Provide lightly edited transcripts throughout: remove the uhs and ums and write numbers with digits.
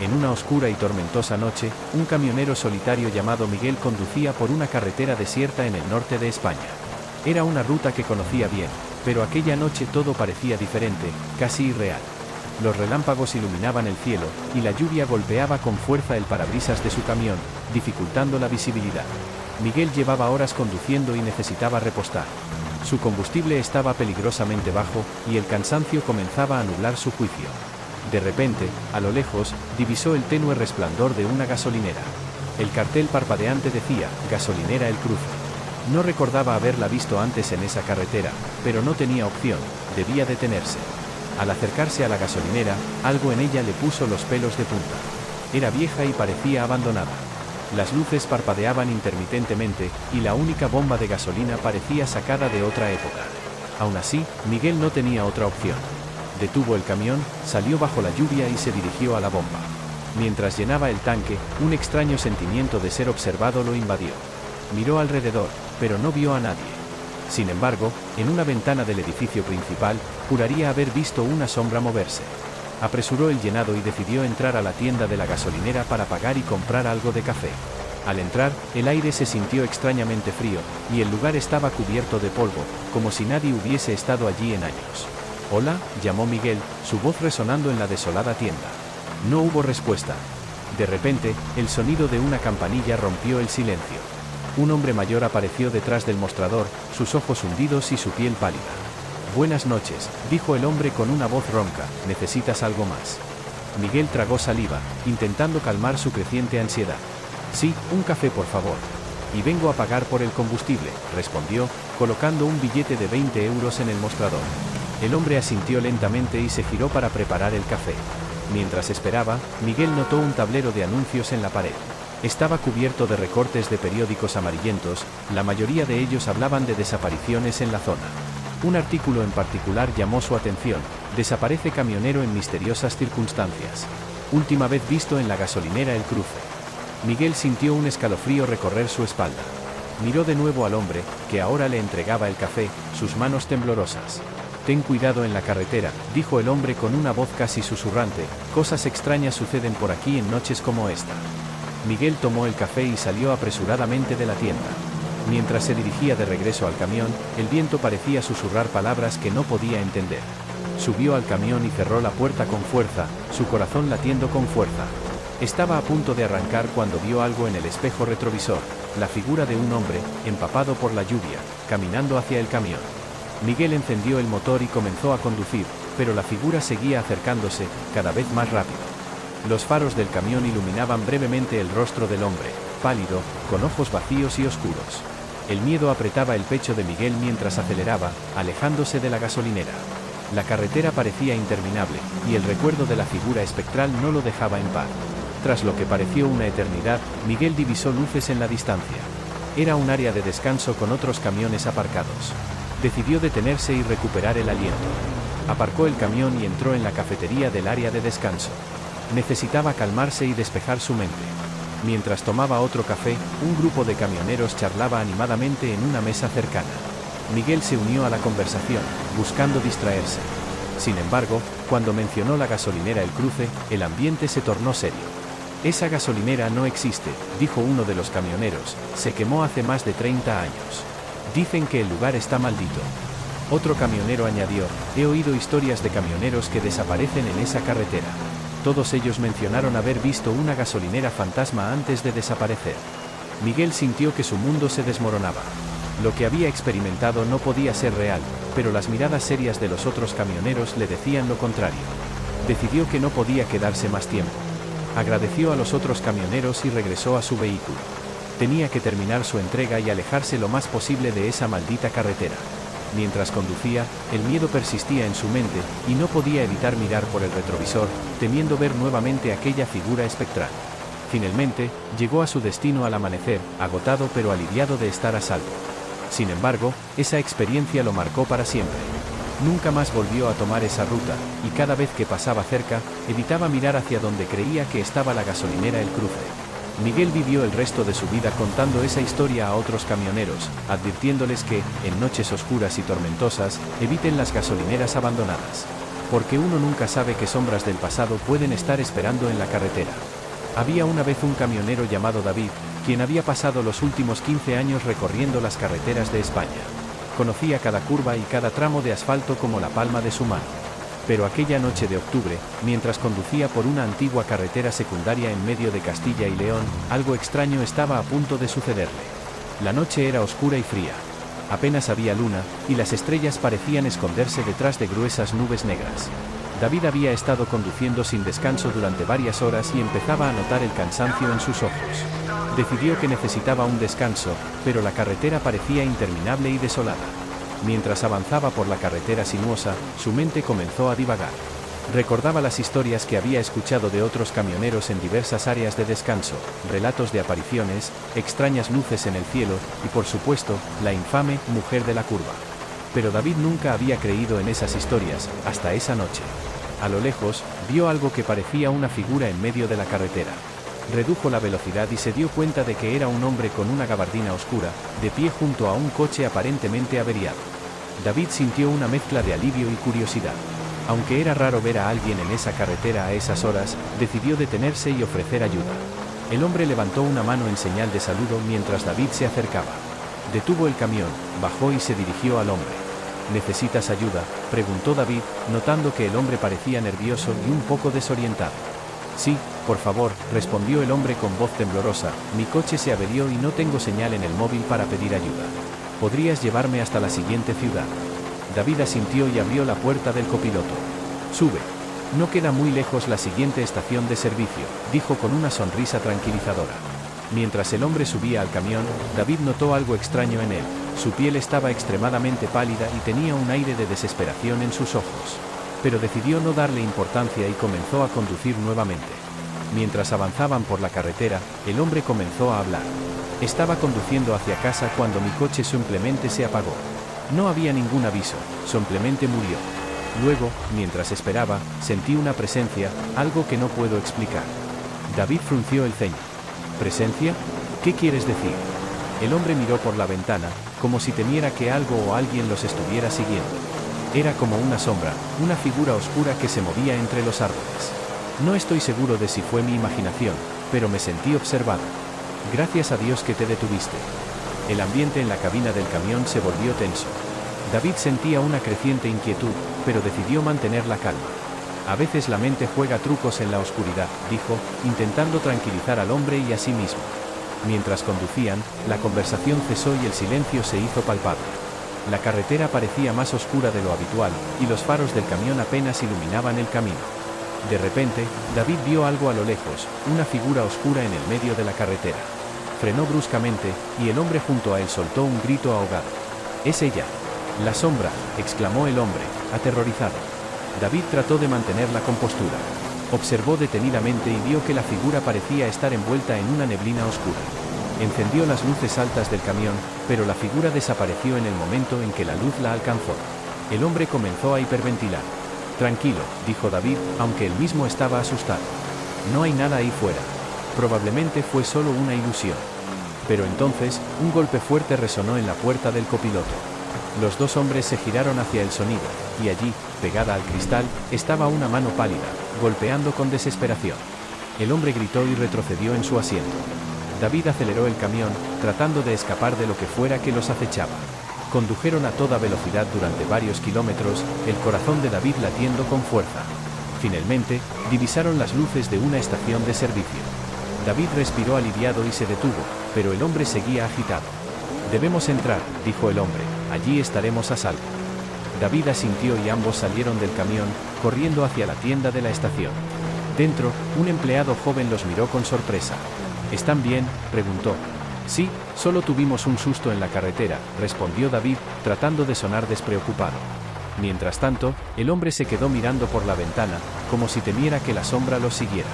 En una oscura y tormentosa noche, un camionero solitario llamado Miguel conducía por una carretera desierta en el norte de España. Era una ruta que conocía bien, pero aquella noche todo parecía diferente, casi irreal. Los relámpagos iluminaban el cielo, y la lluvia golpeaba con fuerza el parabrisas de su camión, dificultando la visibilidad. Miguel llevaba horas conduciendo y necesitaba repostar. Su combustible estaba peligrosamente bajo, y el cansancio comenzaba a nublar su juicio. De repente, a lo lejos, divisó el tenue resplandor de una gasolinera. El cartel parpadeante decía, Gasolinera El Cruce. No recordaba haberla visto antes en esa carretera, pero no tenía opción, debía detenerse. Al acercarse a la gasolinera, algo en ella le puso los pelos de punta. Era vieja y parecía abandonada. Las luces parpadeaban intermitentemente, y la única bomba de gasolina parecía sacada de otra época. Aún así, Miguel no tenía otra opción. Detuvo el camión, salió bajo la lluvia y se dirigió a la bomba. Mientras llenaba el tanque, un extraño sentimiento de ser observado lo invadió. Miró alrededor, pero no vio a nadie. Sin embargo, en una ventana del edificio principal, juraría haber visto una sombra moverse. Apresuró el llenado y decidió entrar a la tienda de la gasolinera para pagar y comprar algo de café. Al entrar, el aire se sintió extrañamente frío, y el lugar estaba cubierto de polvo, como si nadie hubiese estado allí en años. «Hola», llamó Miguel, su voz resonando en la desolada tienda. No hubo respuesta. De repente, el sonido de una campanilla rompió el silencio. Un hombre mayor apareció detrás del mostrador, sus ojos hundidos y su piel pálida. «Buenas noches», dijo el hombre con una voz ronca, «¿necesitas algo más?». Miguel tragó saliva, intentando calmar su creciente ansiedad. «Sí, un café por favor». «Y vengo a pagar por el combustible», respondió, colocando un billete de 20 euros en el mostrador. El hombre asintió lentamente y se giró para preparar el café. Mientras esperaba, Miguel notó un tablero de anuncios en la pared. Estaba cubierto de recortes de periódicos amarillentos, la mayoría de ellos hablaban de desapariciones en la zona. Un artículo en particular llamó su atención: «Desaparece camionero en misteriosas circunstancias. Última vez visto en la gasolinera El Cruce». Miguel sintió un escalofrío recorrer su espalda. Miró de nuevo al hombre, que ahora le entregaba el café, sus manos temblorosas. «Ten cuidado en la carretera», dijo el hombre con una voz casi susurrante, «cosas extrañas suceden por aquí en noches como esta». Miguel tomó el café y salió apresuradamente de la tienda. Mientras se dirigía de regreso al camión, el viento parecía susurrar palabras que no podía entender. Subió al camión y cerró la puerta con fuerza, su corazón latiendo con fuerza. Estaba a punto de arrancar cuando vio algo en el espejo retrovisor, la figura de un hombre, empapado por la lluvia, caminando hacia el camión. Miguel encendió el motor y comenzó a conducir, pero la figura seguía acercándose, cada vez más rápido. Los faros del camión iluminaban brevemente el rostro del hombre, pálido, con ojos vacíos y oscuros. El miedo apretaba el pecho de Miguel mientras aceleraba, alejándose de la gasolinera. La carretera parecía interminable, y el recuerdo de la figura espectral no lo dejaba en paz. Tras lo que pareció una eternidad, Miguel divisó luces en la distancia. Era un área de descanso con otros camiones aparcados. Decidió detenerse y recuperar el aliento. Aparcó el camión y entró en la cafetería del área de descanso. Necesitaba calmarse y despejar su mente. Mientras tomaba otro café, un grupo de camioneros charlaba animadamente en una mesa cercana. Miguel se unió a la conversación, buscando distraerse. Sin embargo, cuando mencionó la gasolinera El Cruce, el ambiente se tornó serio. «Esa gasolinera no existe», dijo uno de los camioneros, «se quemó hace más de 30 años. Dicen que el lugar está maldito». Otro camionero añadió: «He oído historias de camioneros que desaparecen en esa carretera». Todos ellos mencionaron haber visto una gasolinera fantasma antes de desaparecer. Miguel sintió que su mundo se desmoronaba. Lo que había experimentado no podía ser real, pero las miradas serias de los otros camioneros le decían lo contrario. Decidió que no podía quedarse más tiempo. Agradeció a los otros camioneros y regresó a su vehículo. Tenía que terminar su entrega y alejarse lo más posible de esa maldita carretera. Mientras conducía, el miedo persistía en su mente, y no podía evitar mirar por el retrovisor, temiendo ver nuevamente aquella figura espectral. Finalmente, llegó a su destino al amanecer, agotado pero aliviado de estar a salvo. Sin embargo, esa experiencia lo marcó para siempre. Nunca más volvió a tomar esa ruta, y cada vez que pasaba cerca, evitaba mirar hacia donde creía que estaba la gasolinera El Cruce. Miguel vivió el resto de su vida contando esa historia a otros camioneros, advirtiéndoles que, en noches oscuras y tormentosas, eviten las gasolineras abandonadas. porque uno nunca sabe qué sombras del pasado pueden estar esperando en la carretera. Había una vez un camionero llamado David, quien había pasado los últimos 15 años recorriendo las carreteras de España. Conocía cada curva y cada tramo de asfalto como la palma de su mano. Pero aquella noche de octubre, mientras conducía por una antigua carretera secundaria en medio de Castilla y León, algo extraño estaba a punto de sucederle. La noche era oscura y fría. Apenas había luna, y las estrellas parecían esconderse detrás de gruesas nubes negras. David había estado conduciendo sin descanso durante varias horas y empezaba a notar el cansancio en sus ojos. Decidió que necesitaba un descanso, pero la carretera parecía interminable y desolada. Mientras avanzaba por la carretera sinuosa, su mente comenzó a divagar. Recordaba las historias que había escuchado de otros camioneros en diversas áreas de descanso, relatos de apariciones, extrañas luces en el cielo, y por supuesto, la infame mujer de la curva. Pero David nunca había creído en esas historias, hasta esa noche. A lo lejos, vio algo que parecía una figura en medio de la carretera. Redujo la velocidad y se dio cuenta de que era un hombre con una gabardina oscura, de pie junto a un coche aparentemente averiado. David sintió una mezcla de alivio y curiosidad. Aunque era raro ver a alguien en esa carretera a esas horas, decidió detenerse y ofrecer ayuda. El hombre levantó una mano en señal de saludo mientras David se acercaba. Detuvo el camión, bajó y se dirigió al hombre. ¿Necesitas ayuda?, preguntó David, notando que el hombre parecía nervioso y un poco desorientado. Sí, por favor, respondió el hombre con voz temblorosa, mi coche se averió y no tengo señal en el móvil para pedir ayuda. ¿Podrías llevarme hasta la siguiente ciudad? David asintió y abrió la puerta del copiloto. Sube. No queda muy lejos la siguiente estación de servicio, dijo con una sonrisa tranquilizadora. Mientras el hombre subía al camión, David notó algo extraño en él. Su piel estaba extremadamente pálida y tenía un aire de desesperación en sus ojos. Pero decidió no darle importancia y comenzó a conducir nuevamente. Mientras avanzaban por la carretera, el hombre comenzó a hablar. Estaba conduciendo hacia casa cuando mi coche simplemente se apagó. No había ningún aviso, simplemente murió. Luego, mientras esperaba, sentí una presencia, algo que no puedo explicar. David frunció el ceño. ¿Presencia? ¿Qué quieres decir? El hombre miró por la ventana, como si temiera que algo o alguien los estuviera siguiendo. Era como una sombra, una figura oscura que se movía entre los árboles. No estoy seguro de si fue mi imaginación, pero me sentí observado. Gracias a Dios que te detuviste. El ambiente en la cabina del camión se volvió tenso. David sentía una creciente inquietud, pero decidió mantener la calma. A veces la mente juega trucos en la oscuridad, dijo, intentando tranquilizar al hombre y a sí mismo. Mientras conducían, la conversación cesó y el silencio se hizo palpable. La carretera parecía más oscura de lo habitual, y los faros del camión apenas iluminaban el camino. De repente, David vio algo a lo lejos, una figura oscura en el medio de la carretera. Frenó bruscamente, y el hombre junto a él soltó un grito ahogado. «¡Es ella!». «La sombra», exclamó el hombre, aterrorizado. David trató de mantener la compostura. Observó detenidamente y vio que la figura parecía estar envuelta en una neblina oscura. Encendió las luces altas del camión, pero la figura desapareció en el momento en que la luz la alcanzó. El hombre comenzó a hiperventilar. «Tranquilo», dijo David, aunque él mismo estaba asustado. «No hay nada ahí fuera. Probablemente fue solo una ilusión». Pero entonces, un golpe fuerte resonó en la puerta del copiloto. Los dos hombres se giraron hacia el sonido, y allí, pegada al cristal, estaba una mano pálida, golpeando con desesperación. El hombre gritó y retrocedió en su asiento. David aceleró el camión, tratando de escapar de lo que fuera que los acechaba. Condujeron a toda velocidad durante varios kilómetros, el corazón de David latiendo con fuerza. Finalmente, divisaron las luces de una estación de servicio. David respiró aliviado y se detuvo, pero el hombre seguía agitado. «Debemos entrar», dijo el hombre, «allí estaremos a salvo». David asintió y ambos salieron del camión, corriendo hacia la tienda de la estación. Dentro, un empleado joven los miró con sorpresa. «¿Están bien?», preguntó. «Sí, solo tuvimos un susto en la carretera», respondió David, tratando de sonar despreocupado. Mientras tanto, el hombre se quedó mirando por la ventana, como si temiera que la sombra los siguiera.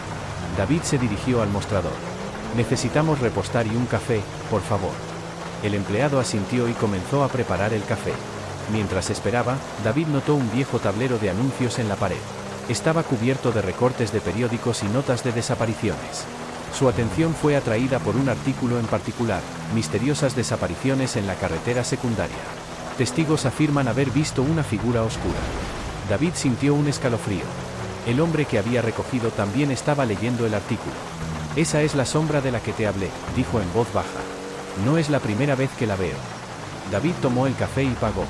David se dirigió al mostrador. «Necesitamos repostar y un café, por favor». El empleado asintió y comenzó a preparar el café. Mientras esperaba, David notó un viejo tablero de anuncios en la pared. Estaba cubierto de recortes de periódicos y notas de desapariciones. Su atención fue atraída por un artículo en particular: misteriosas desapariciones en la carretera secundaria. Testigos afirman haber visto una figura oscura. David sintió un escalofrío. El hombre que había recogido también estaba leyendo el artículo. Esa es la sombra de la que te hablé, dijo en voz baja. No es la primera vez que la veo. David tomó el café y pagó.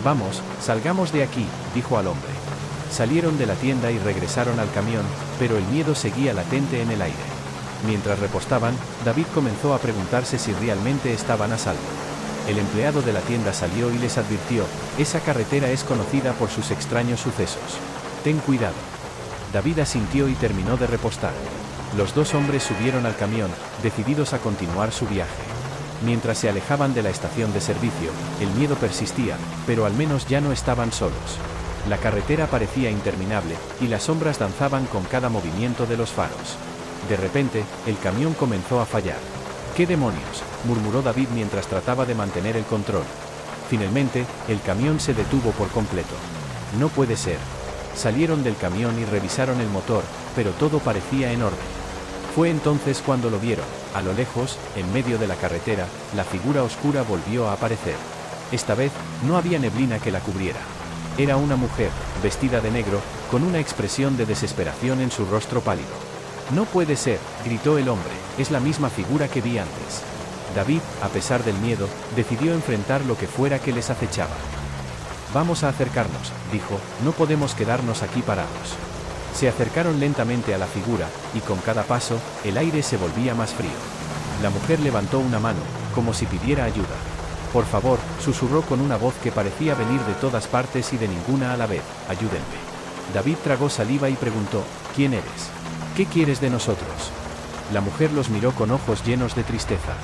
Vamos, salgamos de aquí, dijo al hombre. Salieron de la tienda y regresaron al camión, pero el miedo seguía latente en el aire. Mientras repostaban, David comenzó a preguntarse si realmente estaban a salvo. El empleado de la tienda salió y les advirtió: esa carretera es conocida por sus extraños sucesos. Ten cuidado. David asintió y terminó de repostar. Los dos hombres subieron al camión, decididos a continuar su viaje. Mientras se alejaban de la estación de servicio, el miedo persistía, pero al menos ya no estaban solos. La carretera parecía interminable, y las sombras danzaban con cada movimiento de los faros. De repente, el camión comenzó a fallar. «¿Qué demonios?», murmuró David mientras trataba de mantener el control. Finalmente, el camión se detuvo por completo. «No puede ser». Salieron del camión y revisaron el motor, pero todo parecía en orden. Fue entonces cuando lo vieron. A lo lejos, en medio de la carretera, la figura oscura volvió a aparecer. Esta vez, no había neblina que la cubriera. Era una mujer, vestida de negro, con una expresión de desesperación en su rostro pálido. «No puede ser», gritó el hombre, «es la misma figura que vi antes». David, a pesar del miedo, decidió enfrentar lo que fuera que les acechaba. «Vamos a acercarnos», dijo, «no podemos quedarnos aquí parados». Se acercaron lentamente a la figura, y con cada paso, el aire se volvía más frío. La mujer levantó una mano, como si pidiera ayuda. «Por favor», susurró con una voz que parecía venir de todas partes y de ninguna a la vez, «ayúdenme». David tragó saliva y preguntó: «¿Quién eres? ¿Qué quieres de nosotros?». La mujer los miró con ojos llenos de tristeza.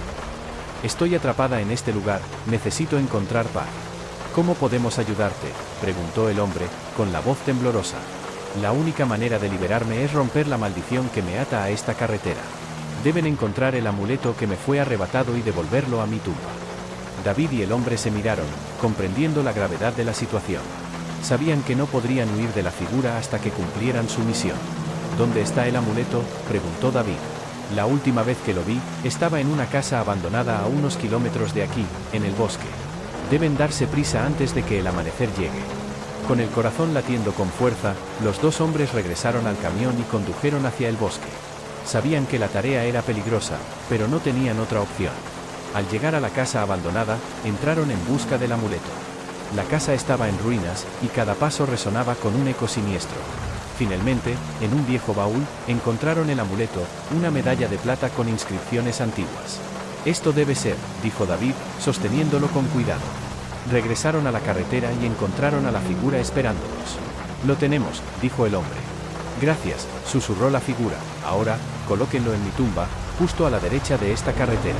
«Estoy atrapada en este lugar, necesito encontrar paz». «¿Cómo podemos ayudarte?», preguntó el hombre, con la voz temblorosa. «La única manera de liberarme es romper la maldición que me ata a esta carretera. Deben encontrar el amuleto que me fue arrebatado y devolverlo a mi tumba». David y el hombre se miraron, comprendiendo la gravedad de la situación. Sabían que no podrían huir de la figura hasta que cumplieran su misión. «¿Dónde está el amuleto?», preguntó David. «La última vez que lo vi, estaba en una casa abandonada a unos kilómetros de aquí, en el bosque. Deben darse prisa antes de que el amanecer llegue». Con el corazón latiendo con fuerza, los dos hombres regresaron al camión y condujeron hacia el bosque. Sabían que la tarea era peligrosa, pero no tenían otra opción. Al llegar a la casa abandonada, entraron en busca del amuleto. La casa estaba en ruinas, y cada paso resonaba con un eco siniestro. Finalmente, en un viejo baúl, encontraron el amuleto, una medalla de plata con inscripciones antiguas. «Esto debe ser», dijo David, sosteniéndolo con cuidado. Regresaron a la carretera y encontraron a la figura esperándolos. «Lo tenemos», dijo el hombre. «Gracias», susurró la figura. «Ahora, colóquenlo en mi tumba, justo a la derecha de esta carretera».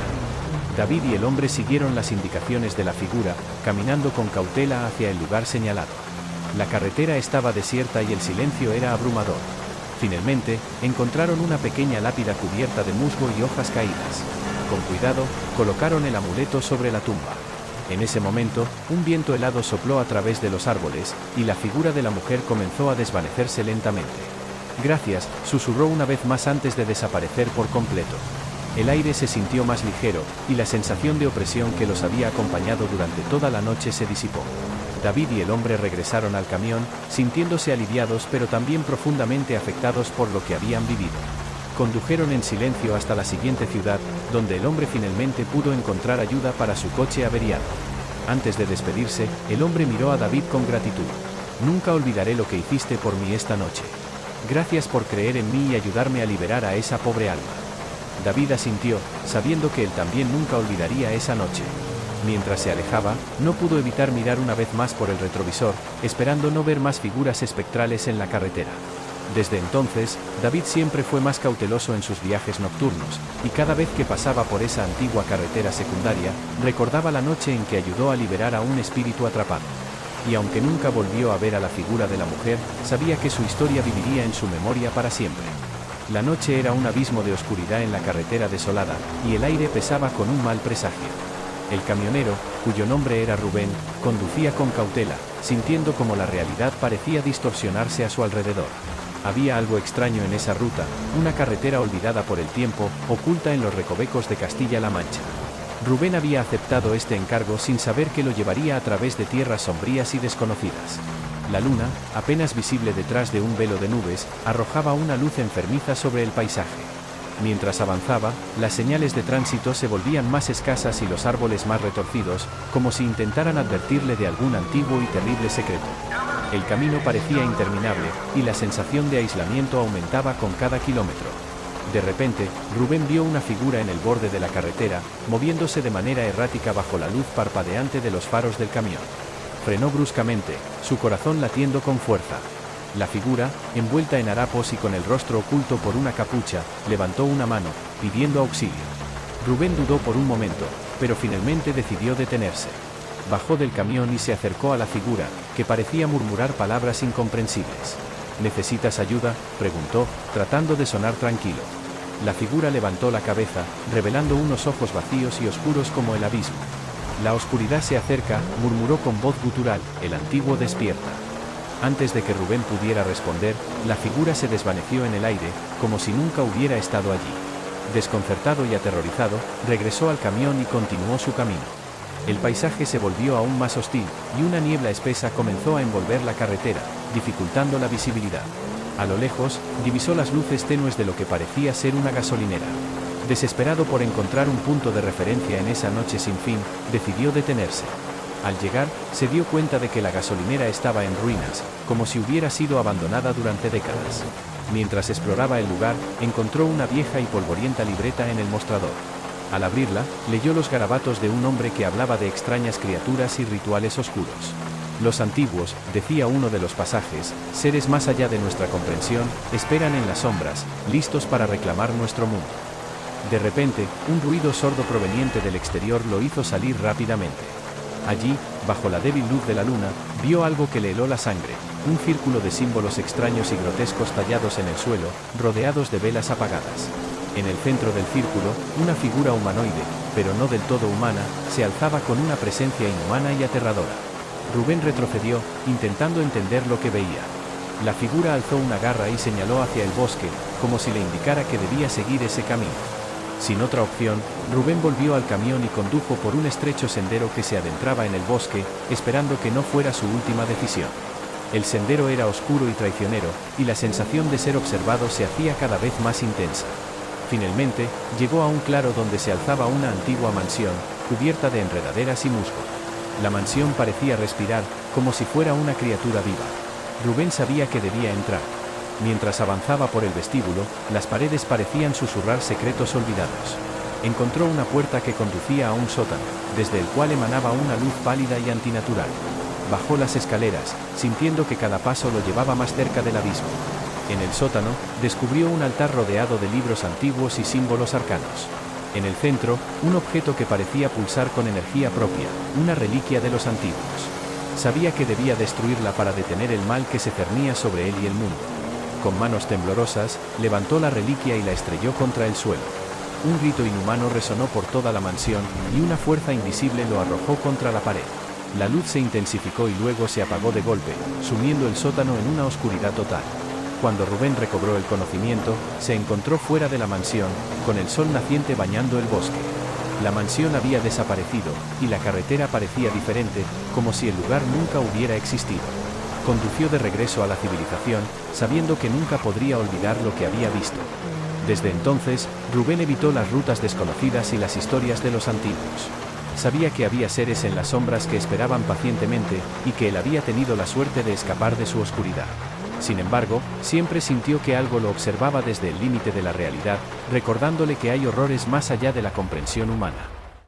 David y el hombre siguieron las indicaciones de la figura, caminando con cautela hacia el lugar señalado. La carretera estaba desierta y el silencio era abrumador. Finalmente, encontraron una pequeña lápida cubierta de musgo y hojas caídas. Con cuidado, colocaron el amuleto sobre la tumba. En ese momento, un viento helado sopló a través de los árboles, y la figura de la mujer comenzó a desvanecerse lentamente. «Gracias», susurró una vez más antes de desaparecer por completo. El aire se sintió más ligero, y la sensación de opresión que los había acompañado durante toda la noche se disipó. David y el hombre regresaron al camión, sintiéndose aliviados pero también profundamente afectados por lo que habían vivido. Condujeron en silencio hasta la siguiente ciudad, donde el hombre finalmente pudo encontrar ayuda para su coche averiado. Antes de despedirse, el hombre miró a David con gratitud. «Nunca olvidaré lo que hiciste por mí esta noche. Gracias por creer en mí y ayudarme a liberar a esa pobre alma». David asintió, sabiendo que él también nunca olvidaría esa noche. Mientras se alejaba, no pudo evitar mirar una vez más por el retrovisor, esperando no ver más figuras espectrales en la carretera. Desde entonces, David siempre fue más cauteloso en sus viajes nocturnos, y cada vez que pasaba por esa antigua carretera secundaria, recordaba la noche en que ayudó a liberar a un espíritu atrapado. Y aunque nunca volvió a ver a la figura de la mujer, sabía que su historia viviría en su memoria para siempre. La noche era un abismo de oscuridad en la carretera desolada, y el aire pesaba con un mal presagio. El camionero, cuyo nombre era Rubén, conducía con cautela, sintiendo como la realidad parecía distorsionarse a su alrededor. Había algo extraño en esa ruta, una carretera olvidada por el tiempo, oculta en los recovecos de Castilla-La Mancha. Rubén había aceptado este encargo sin saber que lo llevaría a través de tierras sombrías y desconocidas. La luna, apenas visible detrás de un velo de nubes, arrojaba una luz enfermiza sobre el paisaje. Mientras avanzaba, las señales de tránsito se volvían más escasas y los árboles más retorcidos, como si intentaran advertirle de algún antiguo y terrible secreto. El camino parecía interminable, y la sensación de aislamiento aumentaba con cada kilómetro. De repente, Rubén vio una figura en el borde de la carretera, moviéndose de manera errática bajo la luz parpadeante de los faros del camión. Frenó bruscamente, su corazón latiendo con fuerza. La figura, envuelta en harapos y con el rostro oculto por una capucha, levantó una mano, pidiendo auxilio. Rubén dudó por un momento, pero finalmente decidió detenerse. Bajó del camión y se acercó a la figura, que parecía murmurar palabras incomprensibles. ¿Necesitas ayuda?, preguntó, tratando de sonar tranquilo. La figura levantó la cabeza, revelando unos ojos vacíos y oscuros como el abismo. La oscuridad se acerca, murmuró con voz gutural, el antiguo despierta. Antes de que Rubén pudiera responder, la figura se desvaneció en el aire, como si nunca hubiera estado allí. Desconcertado y aterrorizado, regresó al camión y continuó su camino. El paisaje se volvió aún más hostil, y una niebla espesa comenzó a envolver la carretera, dificultando la visibilidad. A lo lejos, divisó las luces tenues de lo que parecía ser una gasolinera. Desesperado por encontrar un punto de referencia en esa noche sin fin, decidió detenerse. Al llegar, se dio cuenta de que la gasolinera estaba en ruinas, como si hubiera sido abandonada durante décadas. Mientras exploraba el lugar, encontró una vieja y polvorienta libreta en el mostrador. Al abrirla, leyó los garabatos de un hombre que hablaba de extrañas criaturas y rituales oscuros. Los antiguos, decía uno de los pasajes, seres más allá de nuestra comprensión, esperan en las sombras, listos para reclamar nuestro mundo. De repente, un ruido sordo proveniente del exterior lo hizo salir rápidamente. Allí, bajo la débil luz de la luna, vio algo que le heló la sangre, un círculo de símbolos extraños y grotescos tallados en el suelo, rodeados de velas apagadas. En el centro del círculo, una figura humanoide, pero no del todo humana, se alzaba con una presencia inhumana y aterradora. Rubén retrocedió, intentando entender lo que veía. La figura alzó una garra y señaló hacia el bosque, como si le indicara que debía seguir ese camino. Sin otra opción, Rubén volvió al camión y condujo por un estrecho sendero que se adentraba en el bosque, esperando que no fuera su última decisión. El sendero era oscuro y traicionero, y la sensación de ser observado se hacía cada vez más intensa. Finalmente, llegó a un claro donde se alzaba una antigua mansión, cubierta de enredaderas y musgo. La mansión parecía respirar, como si fuera una criatura viva. Rubén sabía que debía entrar. Mientras avanzaba por el vestíbulo, las paredes parecían susurrar secretos olvidados. Encontró una puerta que conducía a un sótano, desde el cual emanaba una luz pálida y antinatural. Bajó las escaleras, sintiendo que cada paso lo llevaba más cerca del abismo. En el sótano, descubrió un altar rodeado de libros antiguos y símbolos arcanos. En el centro, un objeto que parecía pulsar con energía propia, una reliquia de los antiguos. Sabía que debía destruirla para detener el mal que se cernía sobre él y el mundo. Con manos temblorosas, levantó la reliquia y la estrelló contra el suelo. Un grito inhumano resonó por toda la mansión, y una fuerza invisible lo arrojó contra la pared. La luz se intensificó y luego se apagó de golpe, sumiendo el sótano en una oscuridad total. Cuando Rubén recobró el conocimiento, se encontró fuera de la mansión, con el sol naciente bañando el bosque. La mansión había desaparecido, y la carretera parecía diferente, como si el lugar nunca hubiera existido. Condució de regreso a la civilización, sabiendo que nunca podría olvidar lo que había visto. Desde entonces, Rubén evitó las rutas desconocidas y las historias de los antiguos. Sabía que había seres en las sombras que esperaban pacientemente, y que él había tenido la suerte de escapar de su oscuridad. Sin embargo, siempre sintió que algo lo observaba desde el límite de la realidad, recordándole que hay horrores más allá de la comprensión humana.